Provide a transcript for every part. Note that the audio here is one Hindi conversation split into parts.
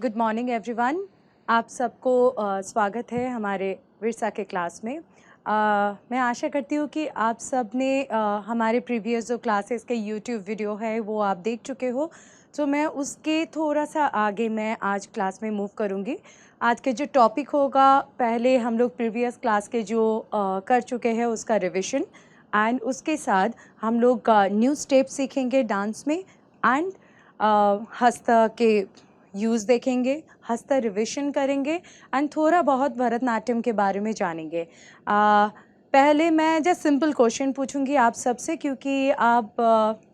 Good morning everyone. आप सबको स्वागत है हमारे विरसा के क्लास में। मैं आशा करती हूँ कि आप सब ने हमारे प्रीवियस जो क्लासेस के यूट्यूब वीडियो है वो आप देख चुके हो। तो मैं उसके थोड़ा सा आगे मैं आज क्लास में मूव करूँगी। आज के जो टॉपिक होगा, पहले हम लोग प्रीवियस क्लास के जो कर चुके हैं उसका रिविजन, एंड उसके साथ हम लोग न्यू स्टेप सीखेंगे डांस में, एंड हस्त के यूज़ देखेंगे, हस्त रिविजन करेंगे, एंड थोड़ा बहुत भरतनाट्यम के बारे में जानेंगे। पहले मैं जस्ट सिंपल क्वेश्चन पूछूंगी आप सबसे, क्योंकि आप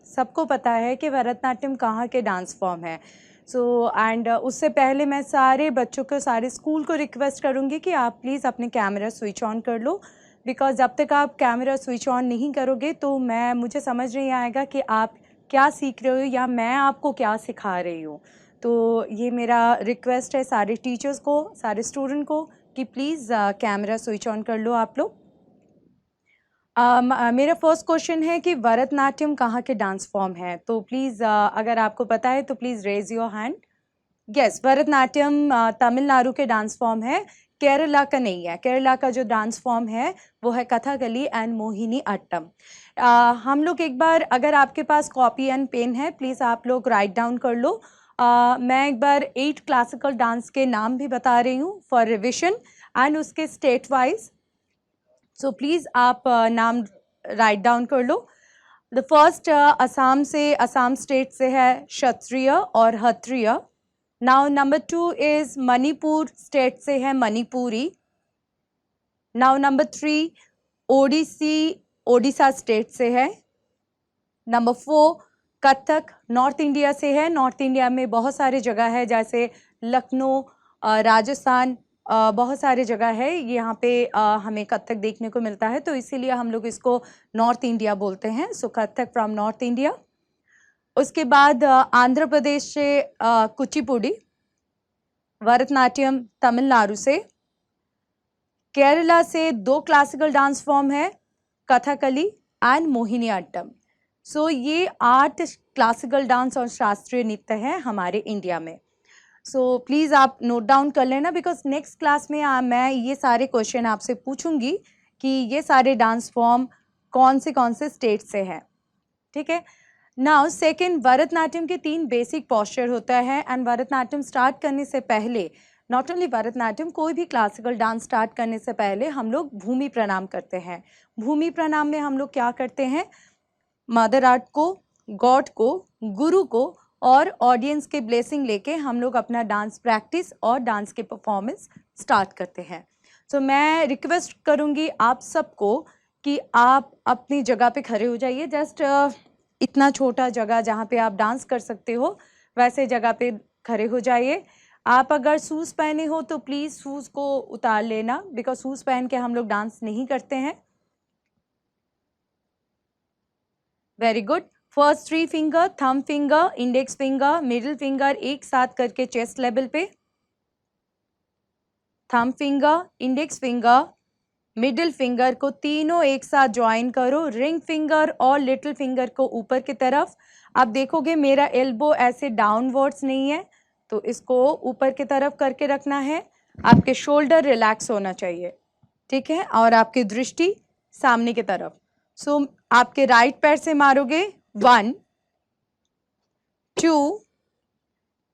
सबको पता है कि भरतनाट्यम कहाँ के डांस फॉर्म है। एंड उससे पहले मैं सारे बच्चों को, सारे स्कूल को रिक्वेस्ट करूँगी कि आप प्लीज़ अपने कैमरा स्विच ऑन कर लो, बिकॉज जब तक आप कैमरा स्विच ऑन नहीं करोगे तो मुझे समझ नहीं आएगा कि आप क्या सीख रहे हो या मैं आपको क्या सिखा रही हूँ। तो ये मेरा रिक्वेस्ट है सारे टीचर्स को, सारे स्टूडेंट को, कि प्लीज़ कैमरा स्विच ऑन कर लो आप लोग। मेरा फर्स्ट क्वेश्चन है कि भरतनाट्यम कहाँ के डांस फॉर्म है। तो प्लीज़ अगर आपको पता है तो please raise your hand. Yes, Bharatanatyam Tamil Nadu के डांस फॉर्म है, केरला का नहीं है। केरला का जो डांस फॉर्म है वो है कथकली एंड मोहिनी अट्टम। हम लोग एक बार, अगर आपके पास कॉपी एंड पेन है, प्लीज़ आप लोग राइट डाउन कर लो। मैं एक बार 8 क्लासिकल डांस के नाम भी बता रही हूँ फॉर रिविजन, एंड उसके स्टेट वाइज। सो प्लीज़ आप नाम राइट डाउन कर लो। द फर्स्ट असम से, असम स्टेट से है क्षत्रिय और हत्रिय। Now number 2 is Manipur state से है Manipuri. Now number 3 Odissi, Odisha state से है। नंबर 4 कथक नॉर्थ इंडिया से है। नॉर्थ इंडिया में बहुत सारे जगह है, जैसे लखनऊ, राजस्थान, बहुत सारे जगह है यहाँ पे हमें कथक देखने को मिलता है, तो इसीलिए हम लोग इसको नॉर्थ इंडिया बोलते हैं। सो कथक फ्रॉम नॉर्थ इंडिया। उसके बाद आंध्र प्रदेश से कुचिपुड़ी। भरतनाट्यम तमिलनाडु से। केरला से 2 क्लासिकल डांस फॉर्म है, कथकली एंड मोहिनी अट्टम। सो ये 8 क्लासिकल डांस और शास्त्रीय नृत्य हैं हमारे इंडिया में। सो प्लीज़ आप नोट डाउन कर लेना, बिकॉज नेक्स्ट क्लास में मैं ये सारे क्वेश्चन आपसे पूछूंगी कि ये सारे डांस फॉर्म कौन से स्टेट से हैं। ठीक है। नाउ सेकेंड, भरतनाट्यम के 3 बेसिक पॉस्चर होता है, एंड भरतनाट्यम स्टार्ट करने से पहले, नॉट ओनली भरतनाट्यम, कोई भी क्लासिकल डांस स्टार्ट करने से पहले हम लोग भूमि प्रणाम करते हैं। भूमि प्रणाम में हम लोग क्या करते हैं? मदर आर्ट को, गॉड को, गुरु को और ऑडियंस के ब्लेसिंग लेके हम लोग अपना डांस प्रैक्टिस और डांस के परफॉर्मेंस स्टार्ट करते हैं। सो मैं रिक्वेस्ट करूँगी आप सबको कि आप अपनी जगह पे खड़े हो जाइए। जस्ट इतना छोटा जगह जहाँ पे आप डांस कर सकते हो, वैसे जगह पे खड़े हो जाइए। आप अगर शूज़ पहने हो तो प्लीज़ शूज़ को उतार लेना, बिकॉज शूज़ पहन के हम लोग डांस नहीं करते हैं। Very good. First 3 finger, thumb finger, index finger, middle finger एक साथ करके चेस्ट लेवल पे। Thumb finger, index finger, middle finger को तीनों एक साथ ज्वाइन करो। रिंग फिंगर और लिटिल फिंगर को ऊपर की तरफ। आप देखोगे मेरा एल्बो ऐसे डाउनवर्ड्स नहीं है, तो इसको ऊपर की तरफ करके रखना है। आपके शोल्डर रिलैक्स होना चाहिए, ठीक है, और आपकी दृष्टि सामने की तरफ। सो आपके राइट पैर से मारोगे 1 2,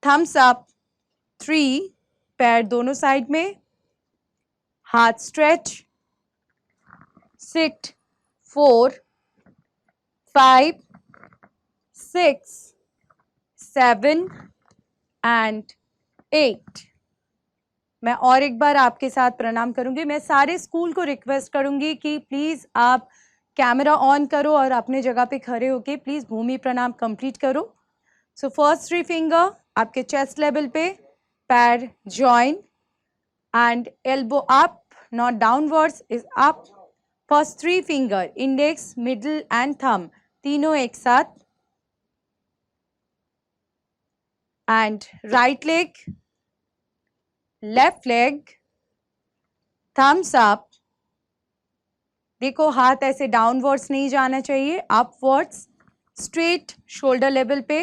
थम्स अप 3, पैर दोनों साइड में, हाथ स्ट्रेच 6 4 5 6 7 एंड 8। मैं और एक बार आपके साथ प्रणाम करूंगी। मैं सारे स्कूल को रिक्वेस्ट करूंगी कि प्लीज़ आप कैमरा ऑन करो और अपने जगह पे खड़े होके प्लीज़ भूमि प्रणाम कंप्लीट करो। सो फर्स्ट 3 फिंगर आपके चेस्ट लेवल पे, पैर join and elbow up, not downwards, is up. First 3 finger, index, middle and thumb, तीनों एक साथ, and right leg, left leg, thumbs up. देखो हाथ ऐसे डाउनवर्ड्स नहीं जाना चाहिए, अपवर्ड्स, स्ट्रेट शोल्डर लेवल पे,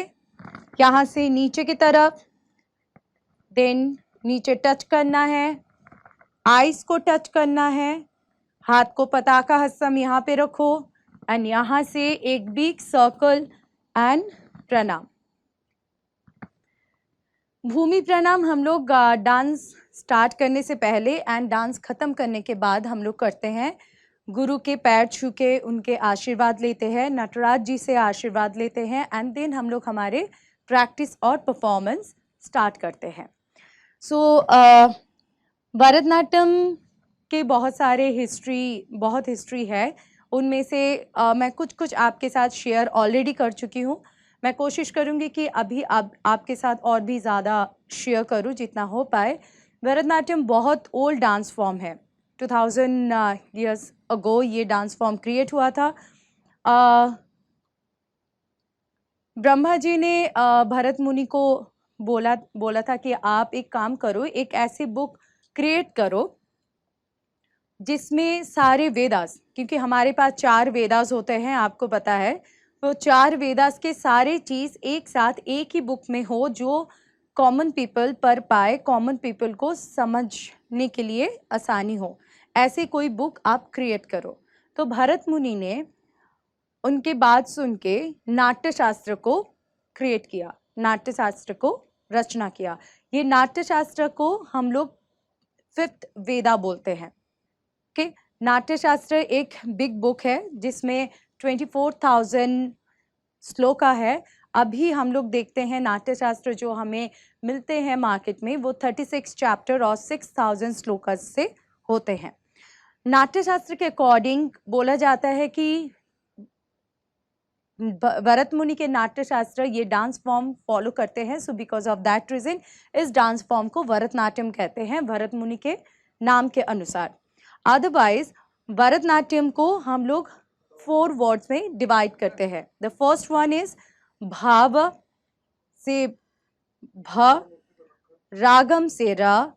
यहाँ से नीचे की तरफ, देन नीचे टच करना है, आईज को टच करना है, हाथ को पताका हस्तम यहाँ पे रखो एंड यहाँ से एक बिग सर्कल एंड प्रणाम। भूमि प्रणाम हम लोग डांस स्टार्ट करने से पहले एंड डांस खत्म करने के बाद हम लोग करते हैं। गुरु के पैर छू के उनके आशीर्वाद लेते हैं, नटराज जी से आशीर्वाद लेते हैं एंड देन हम लोग हमारे प्रैक्टिस और परफॉर्मेंस स्टार्ट करते हैं। सो भरतनाट्यम के बहुत सारे बहुत हिस्ट्री है, उनमें से मैं कुछ आपके साथ शेयर ऑलरेडी कर चुकी हूँ। मैं कोशिश करूँगी कि अभी आपके साथ और भी ज़्यादा शेयर करूँ जितना हो पाए। भरतनाट्यम बहुत ओल्ड डांस फॉर्म है, 2000 ईयर्स अगो ये डांस फॉर्म क्रिएट हुआ था। ब्रह्मा जी ने भरत मुनि को बोला था कि आप एक काम करो, एक ऐसी बुक क्रिएट करो जिसमें सारे वेदास, क्योंकि हमारे पास 4 वेदास होते हैं आपको पता है, तो 4 वेदास के सारे चीज़ एक साथ एक ही बुक में हो जो कॉमन पीपल पर पाए, कॉमन पीपल को समझने के लिए आसानी हो, ऐसी कोई बुक आप क्रिएट करो। तो भरत मुनि ने उनके बात सुन के नाट्य शास्त्र को क्रिएट किया, नाट्य शास्त्र को रचना किया। ये नाट्य शास्त्र को हम लोग 5th वेदा बोलते हैं। ओके, नाट्य शास्त्र एक बिग बुक है जिसमें 24,000 श्लोका है। अभी हम लोग देखते हैं नाट्य शास्त्र जो हमें मिलते हैं मार्केट में वो 36 चैप्टर और 6,000 श्लोका से होते हैं। नाट्य शास्त्र के अकॉर्डिंग बोला जाता है कि भरत मुनि के नाट्य शास्त्र ये डांस फॉर्म फॉलो करते हैं, so because of that reason इस डांस फॉर्म को भरतनाट्यम कहते हैं, भरत मुनि के नाम के अनुसार। अदरवाइज भरतनाट्यम को हम लोग 4 वर्ड्स में डिवाइड करते हैं। द फर्स्ट वन इज भाव से भ, रागम से र,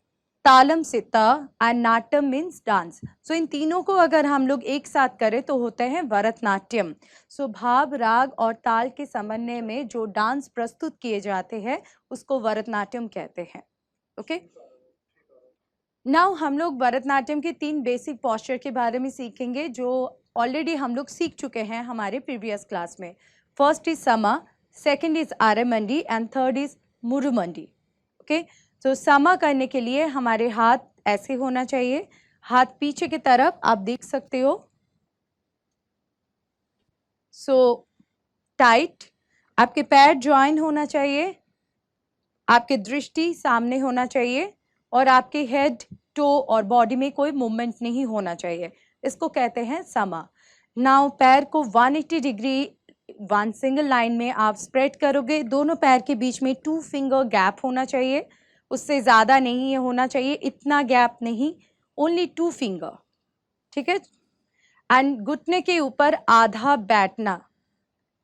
तालम से त एंड नाट्यम मीन्स डांस। सो इन तीनों को अगर हम लोग एक साथ करें तो होते हैं भरतनाट्यम। सो भाव, राग और ताल के समन्वय में जो डांस प्रस्तुत किए जाते हैं उसको भरतनाट्यम कहते हैं। ओके, नाउ हम लोग भरतनाट्यम के 3 बेसिक पॉस्चर के बारे में सीखेंगे जो ऑलरेडी हम लोग सीख चुके हैं हमारे प्रीवियस क्लास में। फर्स्ट इज समा, सेकंड इज आरमंडी एंड थर्ड इज मुरुमंडी। ओके, तो समा करने के लिए हमारे हाथ ऐसे होना चाहिए, हाथ पीछे की तरफ आप देख सकते हो। सो टाइट, आपके पैर ज्वाइन होना चाहिए, आपकी दृष्टि सामने होना चाहिए और आपके हेड, टो और बॉडी में कोई मूवमेंट नहीं होना चाहिए, इसको कहते हैं समा। नाउ पैर को 180 डिग्री 1 सिंगल लाइन में आप स्प्रेड करोगे, दोनों पैर के बीच में 2 फिंगर गैप होना चाहिए, उससे ज़्यादा नहीं होना चाहिए, इतना गैप नहीं, ओनली 2 फिंगर, ठीक है। एंड घुटने के ऊपर आधा बैठना,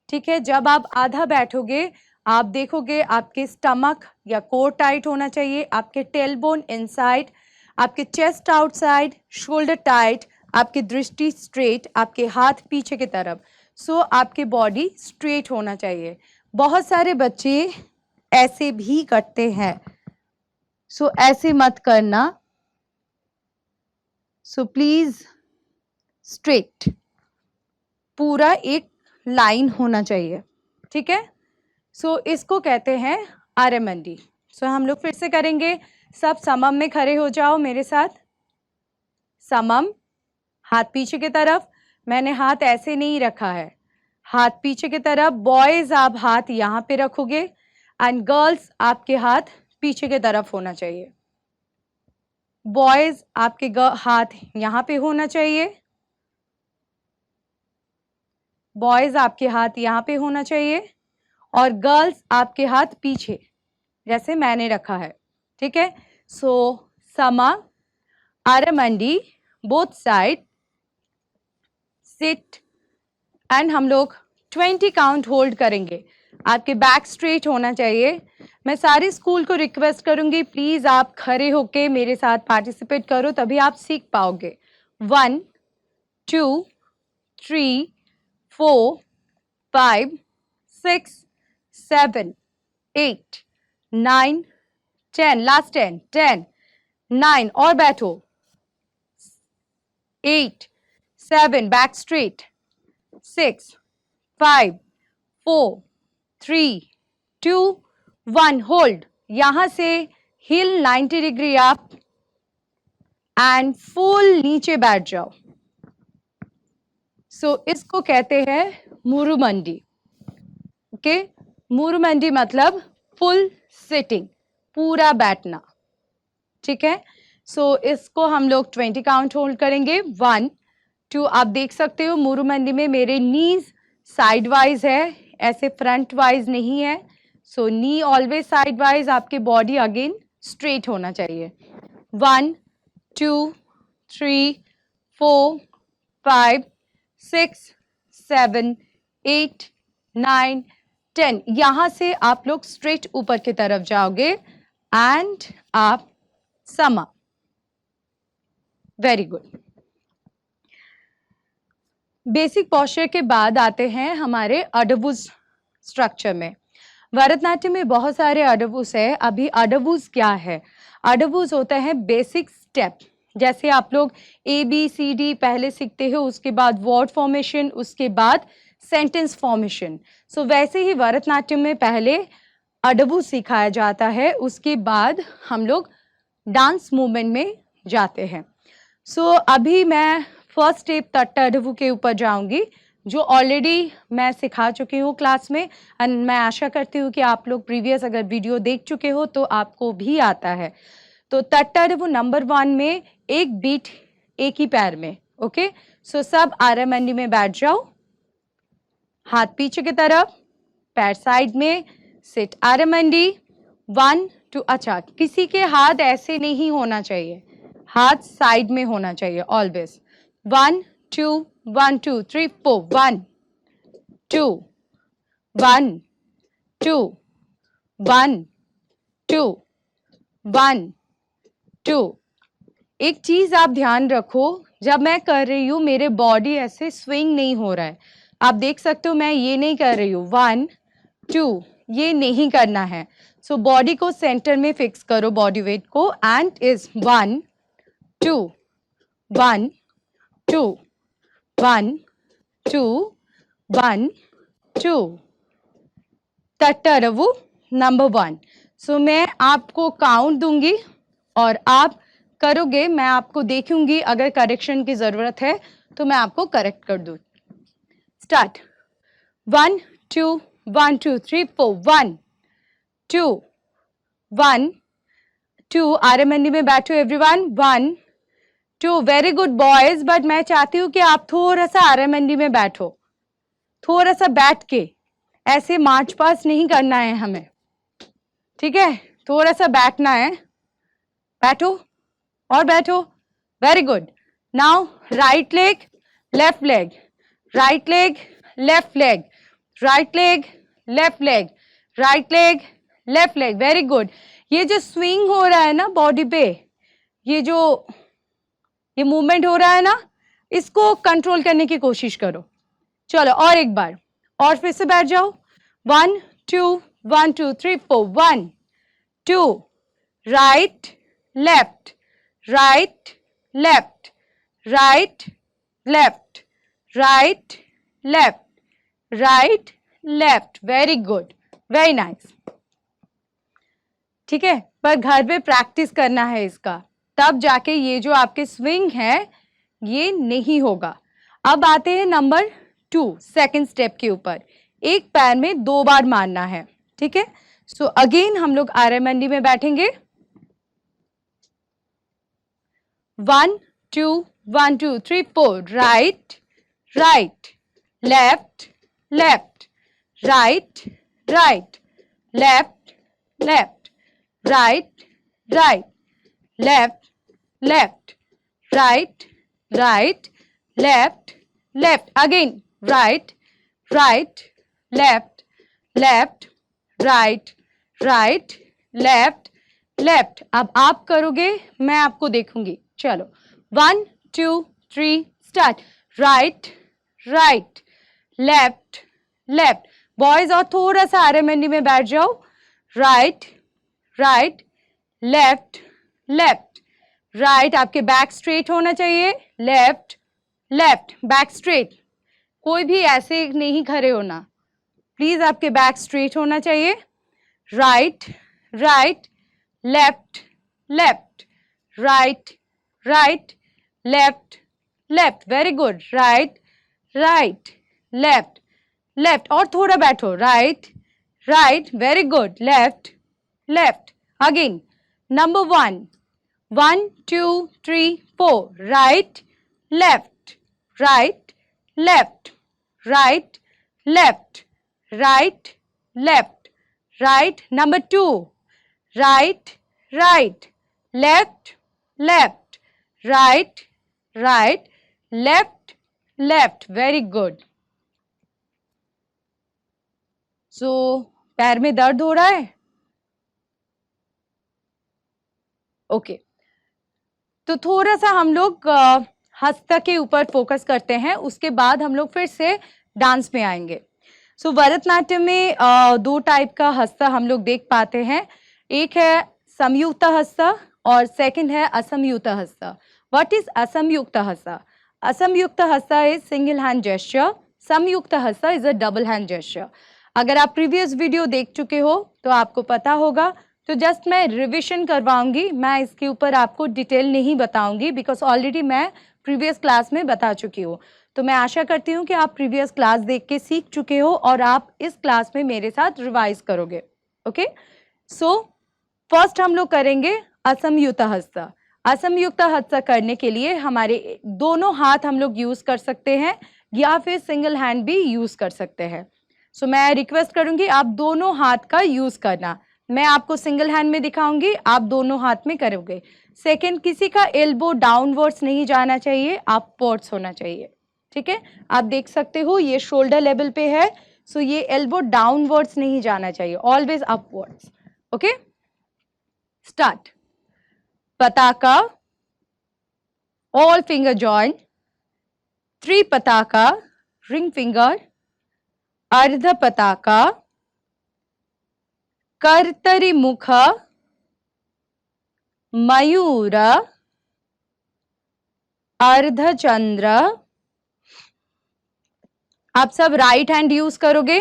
ठीक है। जब आप आधा बैठोगे आप देखोगे आपके स्टमक या कोर टाइट होना चाहिए, आपके टेलबोन इनसाइड, आपके चेस्ट आउटसाइड, शोल्डर टाइट, आपकी दृष्टि स्ट्रेट, आपके हाथ पीछे की तरफ। सो आपके बॉडी स्ट्रेट होना चाहिए। बहुत सारे बच्चे ऐसे भी करते हैं, सो ऐसे मत करना। सो प्लीज स्ट्रेट, पूरा एक लाइन होना चाहिए, ठीक है। सो इसको कहते हैं आरमंडी। सो हम लोग फिर से करेंगे, सब समम में खड़े हो जाओ मेरे साथ। समम, हाथ पीछे की तरफ, मैंने हाथ ऐसे नहीं रखा है, हाथ पीछे की तरफ। बॉयज आप हाथ यहाँ पे रखोगे एंड गर्ल्स आपके हाथ पीछे की तरफ होना चाहिए। बॉयज आपके हाथ यहाँ पे होना चाहिए, बॉयज आपके हाथ यहाँ पे होना चाहिए और गर्ल्स आपके हाथ पीछे जैसे मैंने रखा है, ठीक है। सो समा, आरमंडी, बोथ साइड, सिट एंड हम लोग 20 काउंट होल्ड करेंगे। आपके बैक स्ट्रेट होना चाहिए। मैं सारे स्कूल को रिक्वेस्ट करूंगी प्लीज आप खड़े होके मेरे साथ पार्टिसिपेट करो, तभी आप सीख पाओगे। 1 2 3 4 5 6 7 8 9 10, लास्ट 10, 10, 9 और बैठो, 8, 7, बैक स्ट्रेट, 6, 5, 4, 3, 2, 1, होल्ड। यहां से हिल 90 डिग्री अप एंड फुल नीचे बैठ जाओ। सो इसको कहते हैं मुरुमंडी। ओके, मुरुमंडी मतलब फुल सिटिंग, पूरा बैठना। ठीक है, सो इसको हम लोग 20 काउंट होल्ड करेंगे। 1, 2, आप देख सकते हो मुरुमंडी में मेरे नीज साइड वाइज है, ऐसे फ्रंट वाइज नहीं है। सो नी ऑलवेज साइड वाइज, आपके बॉडी अगेन स्ट्रेट होना चाहिए। 1, 2, 3, 4, 5, 6, 7, 8, 9, 10। यहां से आप लोग स्ट्रेट ऊपर की तरफ जाओगे एंड आप समा। Very good. बेसिक पोस्चर के बाद आते हैं हमारे अडवुज स्ट्रक्चर में। भरतनाट्यम में बहुत सारे अडवुज है। अभी अडवुज क्या है? अडवुज होता है बेसिक स्टेप। जैसे आप लोग ABCD पहले सीखते हो, उसके बाद वर्ड फॉर्मेशन, उसके बाद सेंटेंस फॉर्मेशन। सो वैसे ही भरतनाट्यम में पहले अडवुज सिखाया जाता है, उसके बाद हम लोग डांस मूवमेंट में जाते हैं। सो अभी मैं फर्स्ट स्टेप तट्टा अडवु के ऊपर जाऊंगी, जो ऑलरेडी मैं सिखा चुकी हूँ क्लास में। एंड मैं आशा करती हूँ कि आप लोग प्रीवियस अगर वीडियो देख चुके हो तो आपको भी आता है। तो तट्टा अडवु नंबर 1 में एक बीट एक ही पैर में। ओके, सो सब आरामंडी में बैठ जाओ, हाथ पीछे की तरफ, पैर साइड में, सिट आरामंडी। 1, 2, अच्छा किसी के हाथ ऐसे नहीं होना चाहिए, हाथ साइड में होना चाहिए ऑलवेज। 1, 2, 1, 2, 3, 4, 1, 2, 1, 2, 1, 2, 1, 2। एक चीज आप ध्यान रखो, जब मैं कर रही हूं मेरे बॉडी ऐसे स्विंग नहीं हो रहा है। आप देख सकते हो मैं ये नहीं कर रही हूँ। 1, 2, ये नहीं करना है। सो बॉडी को सेंटर में फिक्स करो, बॉडी वेट को, एंड इज 1, 2, 1, 2, 1, 2, 1, 2। तट्टा अडवु नंबर 1। सो मैं आपको काउंट दूंगी और आप करोगे, मैं आपको देखूंगी, अगर करेक्शन की जरूरत है तो मैं आपको करेक्ट कर दूं। स्टार्ट। 1, 2, 1, 2, 3, 4, 1, 2, 1, 2। आरामंडी में बैठो everyone. 1, 2। Very good boys, but मैं चाहती हूँ कि आप थोड़ा सा आरामंडी में बैठो, थोड़ा सा बैठ के, ऐसे मार्च पास नहीं करना है हमें। ठीक है, थोड़ा सा बैठना है। बैठो और बैठो। Very good. Now right leg, left leg, right leg, left leg, right leg, left leg, right leg, left leg. Very good. ये जो स्विंग हो रहा है ना बॉडी पे, ये मूवमेंट हो रहा है ना, इसको कंट्रोल करने की कोशिश करो। चलो और एक बार, और फिर से बैठ जाओ। 1, 2, 1, 2, 3, 4, 1, 2, right left, right left, right left, right left, right left. Very good, very nice. ठीक है, पर घर पे प्रैक्टिस करना है इसका, तब जाके ये जो आपके स्विंग है ये नहीं होगा। अब आते हैं नंबर 2, सेकंड स्टेप के ऊपर। एक पैर में 2 बार मारना है। ठीक है, सो अगेन हम लोग आरामंडी में बैठेंगे। 1, 2, 1, 2, 3, 4, right, right, left, left, right, right, left, left, right, right, left, left, right, right, left, left. Again right, right, left, left, right, right, left, left. अब आप करोगे, मैं आपको देखूंगी। चलो 1, 2, 3 start. Right, right, left, left. Boys और थोड़ा सा आरामंडी में बैठ जाओ। Right, right, left left, right, आपके बैक स्ट्रेट होना चाहिए, लेफ्ट लेफ्ट, बैक स्ट्रेट, कोई भी ऐसे नहीं खड़े होना, प्लीज आपके बैक स्ट्रेट होना चाहिए, right right, left left, right right, left left, very good, right right, left left, और थोड़ा बैठो, right right, very good, left left, again, number 1, 1 2 3 4, right left right left, right left, right left, right, number 2, right right, left left, right right, left left, very good. So पैर में दर्द हो रहा है? ओके, तो थोड़ा सा हम लोग हस्त के ऊपर फोकस करते हैं, उसके बाद हम लोग फिर से डांस में आएंगे। सो भरतनाट्यम में 2 टाइप का हस्त हम लोग देख पाते हैं, एक है समयुक्त हस्त और सेकंड है असमयुक्त हस्त। व्हाट इज असमयुक्त हस्त? असमयुक्त हस्त इज सिंगल हैंड जेस्चर, समयुक्त हस्त is a double hand gesture. अगर आप प्रीवियस वीडियो देख चुके हो तो आपको पता होगा, तो जस्ट मैं रिविजन करवाऊंगी, मैं इसके ऊपर आपको डिटेल नहीं बताऊंगी बिकॉज ऑलरेडी मैं प्रीवियस क्लास में बता चुकी हूँ। तो मैं आशा करती हूँ कि आप प्रीवियस क्लास देख के सीख चुके हो और आप इस क्लास में मेरे साथ रिवाइज करोगे। ओके, सो फर्स्ट हम लोग करेंगे असमयुक्त हस्त। असमयुक्त हस्त करने के लिए हमारे दोनों हाथ हम लोग यूज कर सकते हैं या फिर सिंगल हैंड भी यूज कर सकते हैं। सो मैं रिक्वेस्ट करूंगी आप दोनों हाथ का यूज करना। मैं आपको सिंगल हैंड में दिखाऊंगी, आप दोनों हाथ में करोगे। सेकंड, किसी का एल्बो डाउनवर्ड्स नहीं जाना चाहिए, अपवर्ड्स होना चाहिए। ठीक है, आप देख सकते हो ये शोल्डर लेवल पे है, सो ये एल्बो डाउनवर्ड्स नहीं जाना चाहिए, ऑलवेज अपवर्ड्स। Okay, start. पताका, ऑल फिंगर जॉइंट, त्रिपताका, रिंग फिंगर, अर्ध पताका, कर्तरी मुख, मयूर, अर्धचंद्र। आप सब राइट हैंड यूज करोगे।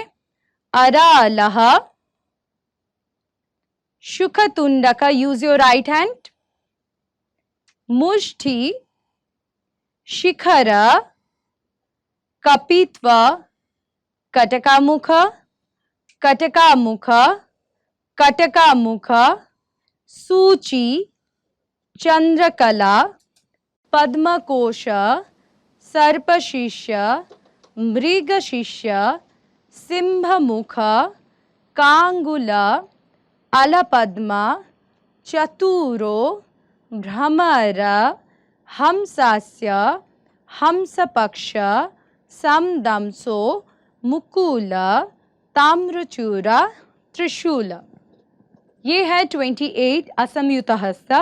अरालह, शुकतुंडक, यूज योर राइट हैंड। मुष्टि, शिखर, कपित्व, कटकामुख, कटकामुख, कटकामुख, सूची, चंद्रकला, पद्मकोश, सर्पशिष्य, मृगशिष्य, सिंहमुख, कांगुल, अलपद्म, चतुरो, भ्रमर, हंसास्य, हंसपक्ष, समदंसो, मुकुल, ताम्रचूर, त्रिशूल। ये है 28 असमयुक्त हस्त।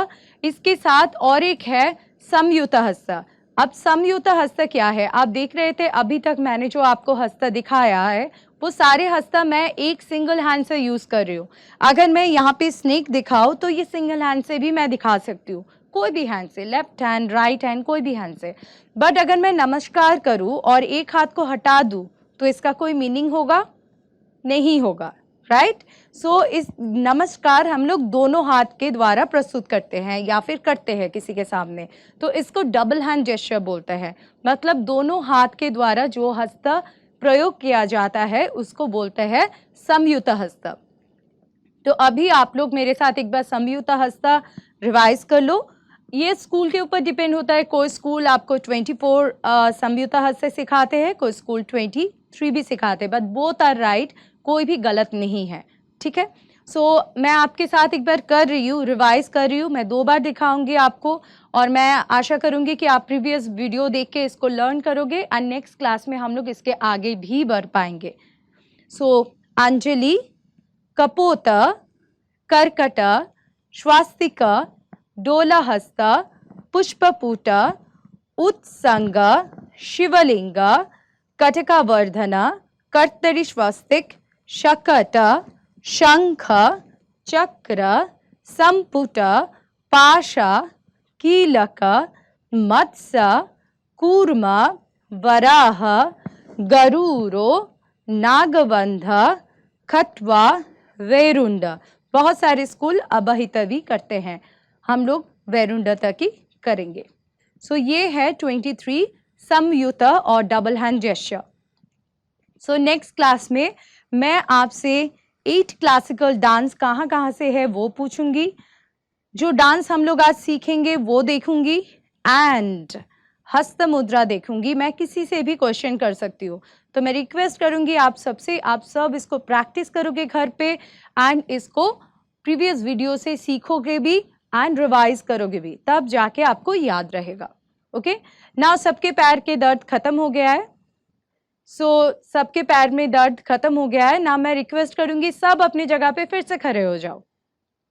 इसके साथ और एक है समयुक्त हस्त। अब समयुक्त हस्त क्या है? आप देख रहे थे अभी तक मैंने जो आपको हस्त दिखाया है वो सारे हस्त मैं एक सिंगल हैंड से यूज कर रही हूँ। अगर मैं यहाँ पे स्नेक दिखाऊं तो ये सिंगल हैंड से भी मैं दिखा सकती हूँ, कोई भी हैंड से, लेफ्ट हैंड, राइट हैंड, कोई भी हैंड से। बट अगर मैं नमस्कार करूँ और एक हाथ को हटा दूं तो इसका कोई मीनिंग होगा? नहीं होगा, राइट। सो इस नमस्कार हम लोग दोनों हाथ के द्वारा प्रस्तुत करते हैं या फिर करते हैं किसी के सामने, तो इसको डबल हैंड जेस्चर बोलते हैं। मतलब दोनों हाथ के द्वारा जो हस्त प्रयोग किया जाता है उसको बोलते हैं समयुक्त हस्त। तो अभी आप लोग मेरे साथ एक बार समयुक्त हस्त रिवाइज कर लो। ये स्कूल के ऊपर डिपेंड होता है, कोई स्कूल आपको 24 समयुक्त हस्त सिखाते हैं, कोई स्कूल 23 भी सिखाते हैं, बट बोथ आर राइट, कोई भी गलत नहीं है। ठीक है, सो मैं आपके साथ एक बार कर रही हूँ, रिवाइज कर रही हूँ, मैं 2 बार दिखाऊंगी आपको और मैं आशा करूंगी कि आप प्रीवियस वीडियो देख के इसको लर्न करोगे और नेक्स्ट क्लास में हम लोग इसके आगे भी बढ़ पाएंगे। सो अंजलि, कपोत, कर्कट, स्वास्तिक, डोलाहस्त, पुष्पपुट, उत्संग, शिवलिंग, कटकावर्धन, कर्तरी स्वस्तिक, शकट, शंख, चक्र, संपुट, पाश, कीलक, मत्स्य, कूर्म, वराह, गरुरो, नागबंध, खटवा, वेरुंड। बहुत सारे स्कूल अबहितवी करते हैं, हम लोग वेरुंड तक ही करेंगे। सो ये है 23 समयुत और double hand gesture. So next class में मैं आपसे 8 क्लासिकल डांस कहाँ कहाँ से है वो पूछूंगी, जो डांस हम लोग आज सीखेंगे वो देखूंगी, एंड हस्त मुद्रा देखूंगी। मैं किसी से भी क्वेश्चन कर सकती हूँ, तो मैं रिक्वेस्ट करूंगी आप सबसे, आप सब इसको प्रैक्टिस करोगे घर पे एंड इसको प्रीवियस वीडियो से सीखोगे भी एंड रिवाइज करोगे भी, तब जाके आपको याद रहेगा। ओके, नाउ सबके पैर के दर्द खत्म हो गया है। सबके पैर में दर्द खत्म हो गया है ना। मैं रिक्वेस्ट करूंगी सब अपनी जगह पे फिर से खड़े हो जाओ।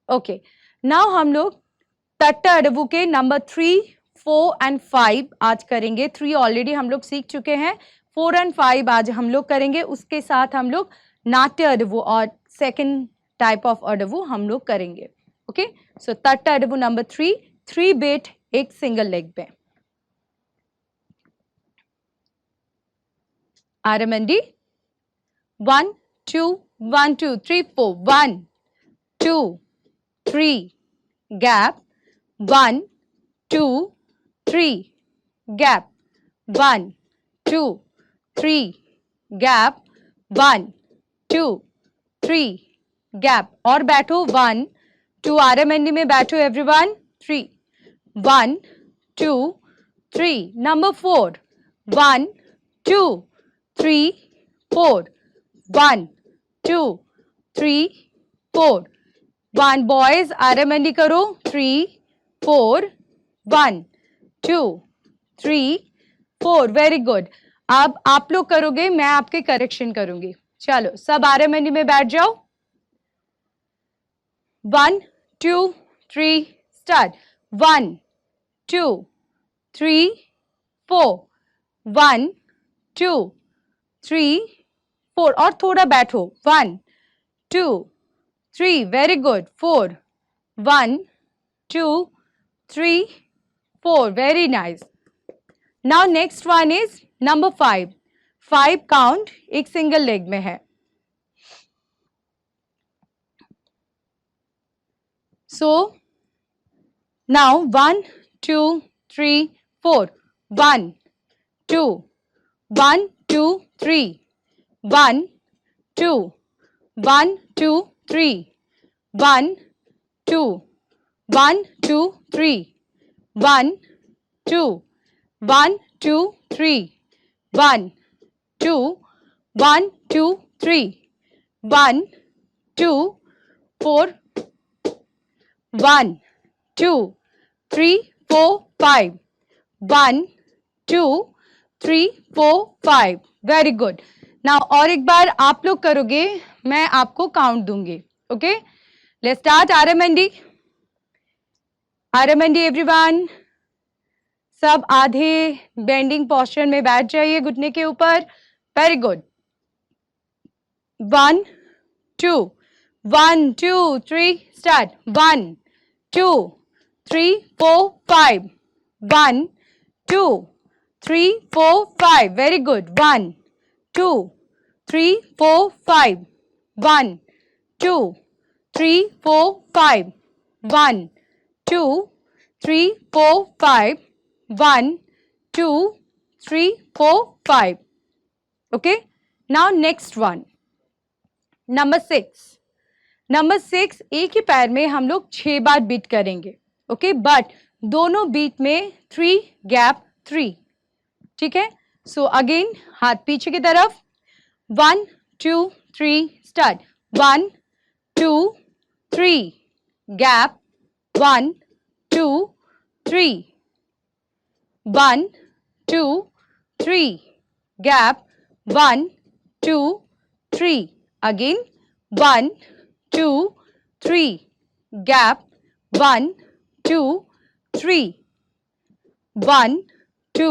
ओके, नाउ हम लोग तट्टा अडवु के नंबर 3, 4 एंड 5 आज करेंगे। 3 ऑलरेडी हम लोग सीख चुके हैं, 4 एंड 5 आज हम लोग करेंगे। उसके साथ हम लोग नाट्य अडवु और सेकेंड टाइप ऑफ अडवु हम लोग करेंगे। ओके, सो तट्टा अडवु नंबर 3, 3 बीट एक सिंगल लेग पे। आरएमएनडी 1 2 1 2 3 4 1 2 3 gap 1 2 3 gap 1 2 3 gap 1 2 3 gap। और बैठो 1 2 आरएमएनडी में बैठो एवरीवन। 3 1 2 3 नंबर 4 1 2 3 4 1 2 3 4 1 बॉयज आरएमएनडी करो 3 4 1 2 3 4 वेरी गुड। अब आप लोग करोगे, मैं आपके करेक्शन करूंगी। चलो सब आरएमएनडी में बैठ जाओ। 1 2 3 स्टार्ट। 1 2 3 4 1 2 3 4 और थोड़ा बैठो। 1 2 3 very good. 4 1 2 3 4 very nice. Now next one is number 5। 5 count एक सिंगल लेग में है। So now 1 2 3 4 1 2 1 2 3 1 2 1 2 3 1 2 1 2 3 1 2 1 2 3 1 2 1 2 3 1 2 4 1 2 3 4 5 1 2 3 4 5 very good. Now और एक बार आप लोग करोगे, मैं आपको काउंट दूंगी। Okay, let's start. आरएमएनडी आरएमएनडी एवरीवन, सब आधे बेंडिंग पोस्चर में बैठ जाइए घुटने के ऊपर। Very good. 1 2 1 2 3 start. 1 2 3 4 5 1 2 3 4 5 very good. 1 2 3 4 5 1 2 3 4 5 1 2 3 4 5 1 2 3 4 5। Okay, now next one number 6। Number 6 एक ही पैर में हम लोग 6 बार बीट करेंगे। ओके, बट दोनों बीट में 3 गैप 3। ठीक है, सो अगेन हाथ पीछे की तरफ। 1 2 3 start. 1 2 3 gap 1 2 3 1 2 3 gap 1 2 3 again 1 2 3 gap 1 2 3 1 2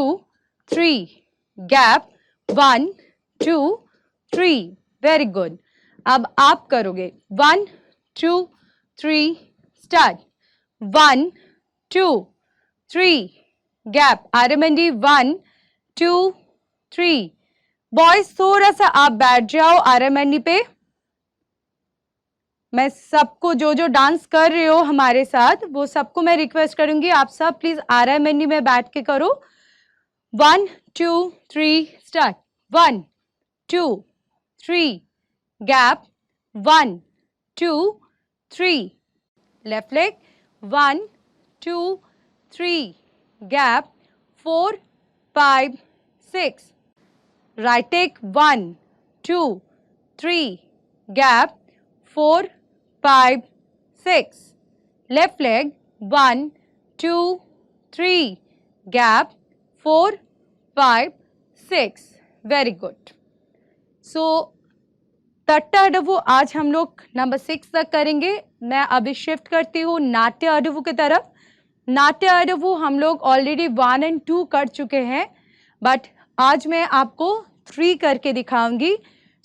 3 gap 1 2 3 very good. अब आप करोगे 1 2 3 स्टार्ट। 1 2 3 गैप, आर्यमंडी 1 2 3। बॉयज थोड़ा सा आप बैठ जाओ आर्यमंडी पे। मैं सबको जो जो डांस कर रहे हो हमारे साथ वो सबको मैं रिक्वेस्ट करूंगी आप सब प्लीज आर्यमंडी में बैठ के करो। 1 2 3 start. 1 2 3 gap, 1 2 3 left leg, 1 2 3 gap, 4 5 6 right leg, 1 2 3 gap, 4 5 6 left leg, 1 2 3 gap, 4 5 6 very good। so तट्टा अडवु आज हम लोग नंबर 6 तक करेंगे। मैं अभी शिफ्ट करती हूँ नाट्य अडवु की तरफ। नाट्य अडवु हम लोग ऑलरेडी 1 और 2 कर चुके हैं, बट आज मैं आपको 3 करके दिखाऊंगी।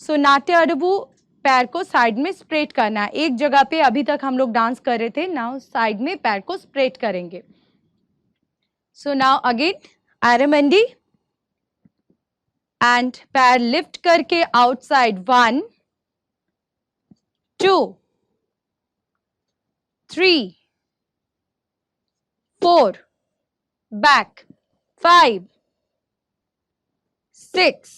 सो नाट्य अडवु पैर को साइड में स्प्रेड करना है। एक जगह पे अभी तक हम लोग डांस कर रहे थे, नाउ साइड में पैर को स्प्रेड करेंगे। सो नाउ अगेन आर्यमंडी एंड पैर लिफ्ट करके outside, 1 2 3 4 back, 5 6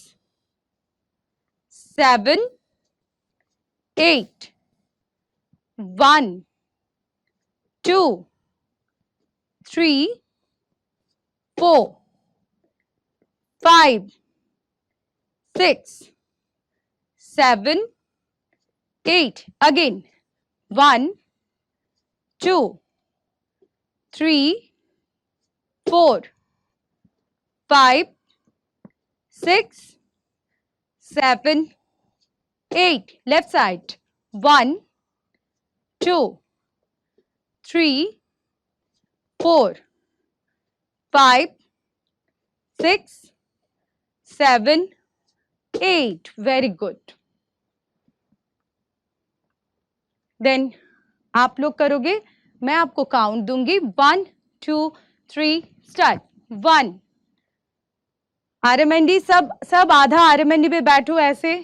7 8 1 2 3 4 5 6 7 8 again, 1 2 3 4 5 6 7 8 left side, 1 2 3 4 5 6 7 8 very good। Then आप लोग करोगे, मैं आपको काउंट दूंगी, 1 2 3 स्टार्ट। 1 आर्यमंडी सब आधा आर्यमंडी पे बैठो ऐसे,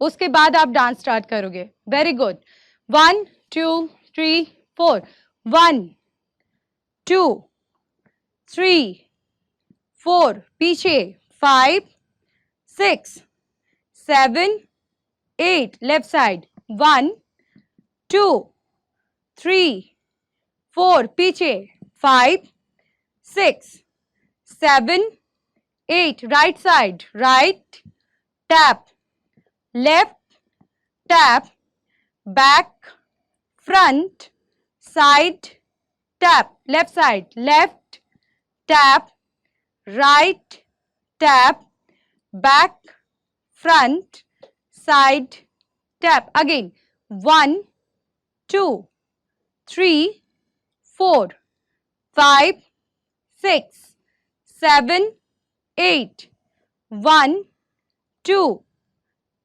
उसके बाद आप डांस स्टार्ट करोगे। Very good. 1 2 3 4 1 2 3 4 पीछे, 5 6 7 8 लेफ्ट साइड, 1 2 3 4 पीछे, 5 6 7 8 right side, right tap, left tap, back front side tap, left side, left tap, right tap, back front side tap, again 1 2 3 4 5 6 7 8 1 2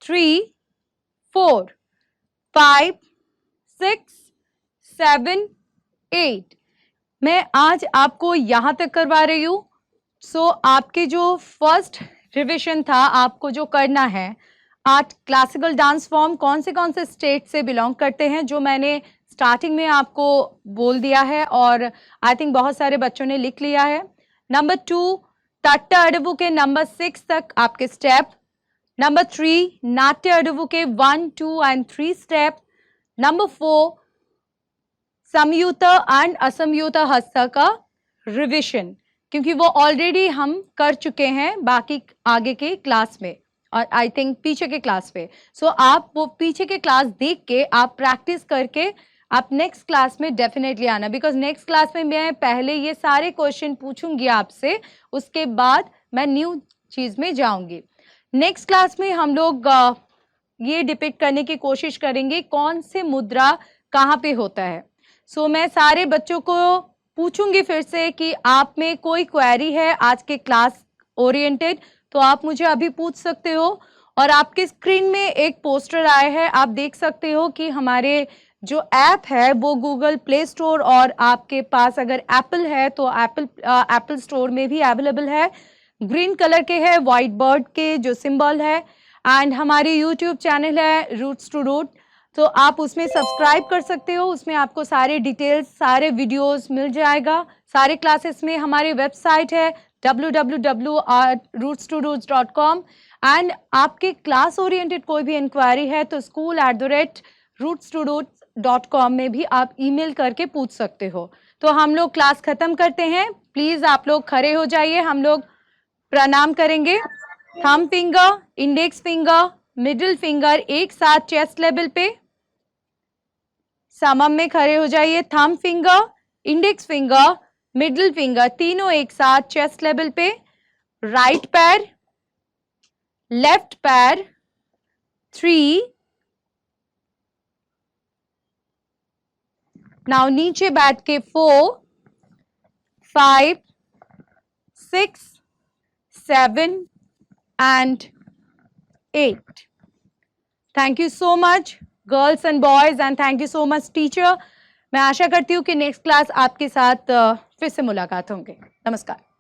3 4 5 6 7 8। मैं आज आपको यहाँ तक करवा रही हूँ। सो आपके जो फर्स्ट रिविजन था, आपको जो करना है, 8 क्लासिकल डांस फॉर्म कौन से स्टेट से बिलोंग करते हैं, जो मैंने स्टार्टिंग में आपको बोल दिया है और आई थिंक बहुत सारे बच्चों ने लिख लिया है। नंबर 2 तट्टा अडवु के नंबर 6 तक आपके स्टेप। नंबर 3 नाट्य अडवु के 1 2 एंड 3 स्टेप। नंबर 4 समयुत एंड असमयुत हस्त का रिविजन, क्योंकि वो ऑलरेडी हम कर चुके हैं बाकी आगे के क्लास में और आई थिंक पीछे के क्लास पे। सो आप वो पीछे के क्लास देख के आप प्रैक्टिस करके आप नेक्स्ट क्लास में डेफिनेटली आना, बिकॉज नेक्स्ट क्लास में मैं पहले ये सारे क्वेश्चन पूछूंगी आपसे, उसके बाद मैं न्यू चीज में जाऊंगी। नेक्स्ट क्लास में हम लोग ये डिपिक्ट करने की कोशिश करेंगे कौन से मुद्रा कहाँ पे होता है। सो मैं सारे बच्चों को पूछूंगी फिर से कि आप में कोई क्वेरी है आज के क्लास ओरिएंटेड, तो आप मुझे अभी पूछ सकते हो। और आपके स्क्रीन में एक पोस्टर आया है, आप देख सकते हो कि हमारे जो ऐप है वो गूगल प्ले स्टोर और आपके पास अगर एप्पल है तो एप्पल स्टोर में भी अवेलेबल है। ग्रीन कलर के है, वाइट बर्ड के जो सिंबल है। एंड हमारी यूट्यूब चैनल है रूट्स टू रूट, तो आप उसमें सब्सक्राइब कर सकते हो। उसमें आपको सारे डिटेल्स, सारे वीडियोस मिल जाएगा सारे क्लासेस में। हमारी वेबसाइट है www.rootstoroot.com। एंड आपके क्लास ओरिएंटेड कोई भी इंक्वायरी है तो school@rootstoroot.com में भी आप ईमेल करके पूछ सकते हो। तो हम लोग क्लास खत्म करते हैं। प्लीज आप लोग खड़े हो जाइए, हम लोग प्रणाम करेंगे। Thumb finger, index finger, middle finger एक साथ चेस्ट लेवल पे समम में खड़े हो जाइए। Thumb finger, index finger, middle finger तीनों एक साथ चेस्ट लेवल पे। राइट पैर, लेफ्ट पैर, 3। नाउ नीचे बैठ के 4, 5, 6, 7 and 8। Thank you so much girls and boys, and thank you so much teacher. मैं आशा करती हूँ कि नेक्स्ट क्लास आपके साथ फिर से मुलाकात होंगे। नमस्कार।